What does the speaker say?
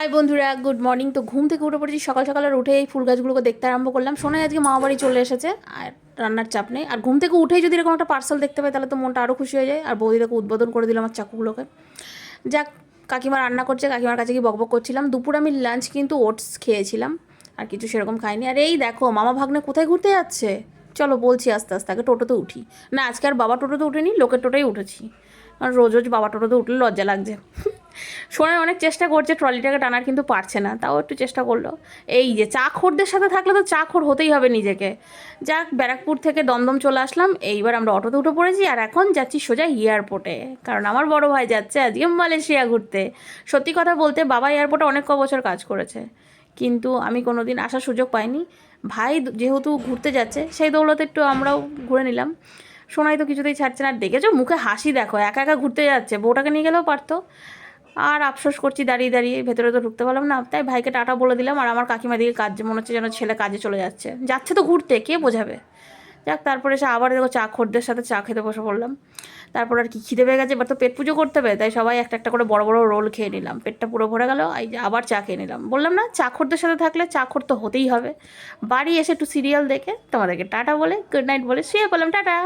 High বন্ধুরা, good morning. তো ঘুম থেকে উঠে পড়েছি সকাল সকাল, আর উঠে এই ফুল গাছগুলোকে দেখতে আরম্ভ করলাম। শোনায় আজকে মামা বাড়ি চলে এসেছে, আর রান্নার চাপ নেই। আর ঘুম থেকে উঠেই যদি এরকম একটা পার্সেল দেখতে পাই তাহলে তো মনটা আরও খুশি হয়ে যায়। আর বৌদিটাকে উদ্বোধন করে দিলাম আমার চাকুগুলোকে। যাক, কাকিমা রান্না করছে, কাকিমার কাছে কি বকবক করছিলাম। দুপুর আমি লাঞ্চ কিন্তু ওটস খেয়েছিলাম, আর কিছু সেরকম খাইনি। আর এই দেখো মামা ভাগ্নে কোথায় ঘুরতে যাচ্ছে, চলো বলছি আস্তে আস্তে। আগে টোটোতে উঠি। না, আজকে আর বাবা টোটোতে উঠেনি, লোকের টোটোই উঠেছি। আর রোজ রোজ বাবা টোটোতে উঠলে লজ্জা লাগছে। সোনাই অনেক চেষ্টা করছে ট্রলিটাকে টানার, কিন্তু পারছে না। তাও একটু চেষ্টা করলো। এই যে চাখোরদের সাথে থাকলে তো চাখোর হতেই হবে নিজেকে। যাক, ব্যারাকপুর থেকে দমদম চলে আসলাম। এইবার আমরা অটোতে উঠে পড়েছি, আর এখন যাচ্ছি সোজা এয়ারপোর্টে। কারণ আমার বড় ভাই যাচ্ছে আজকে মালয়েশিয়া ঘুরতে। সত্যি কথা বলতে বাবা এয়ারপোর্টে অনেক বছর কাজ করেছে, কিন্তু আমি কোনো দিন আসার সুযোগ পাইনি। ভাই যেহেতু ঘুরতে যাচ্ছে, সেই দৌলতে একটু আমরাও ঘুরে নিলাম। সোনাই তো কিছুতেই ছাড়ছে না। আর দেখেছো মুখে হাসি দেখো, একা একা ঘুরতে যাচ্ছে, বউটাকে নিয়ে গেলেও পারতো। আর আফসোস করছি দাঁড়িয়ে দাঁড়িয়ে, ভেতরে তো ঢুকতে পারলাম না। তাই ভাইকে টাটা বলে দিলাম। আর আমার কাকিমা দিকে কাজ, মনে হচ্ছে যেন ছেলে কাজে চলে যাচ্ছে। যাচ্ছে তো ঘুরতে, কে বোঝাবে। যাক, তারপরে এসে আবার দেখো খোরদের সাথে চা খেতে বসে পড়লাম। তারপর আর কি খিদে পেয়ে গেছে, এবার তো পেট পুজো করতে হবে। তাই সবাই একটা একটা করে বড় বড় রোল খেয়ে নিলাম, পেটটা পুরো ভরে গেল। এই যে আবার চা খেয়ে নিলাম। বললাম না, খোরদের সাথে থাকলে খোর তো হতেই হবে। বাড়ি এসে একটু সিরিয়াল দেখে তোমাদেরকে টাটা বলে, গুড নাইট বলে শুয়ে পড়লাম। টাটা।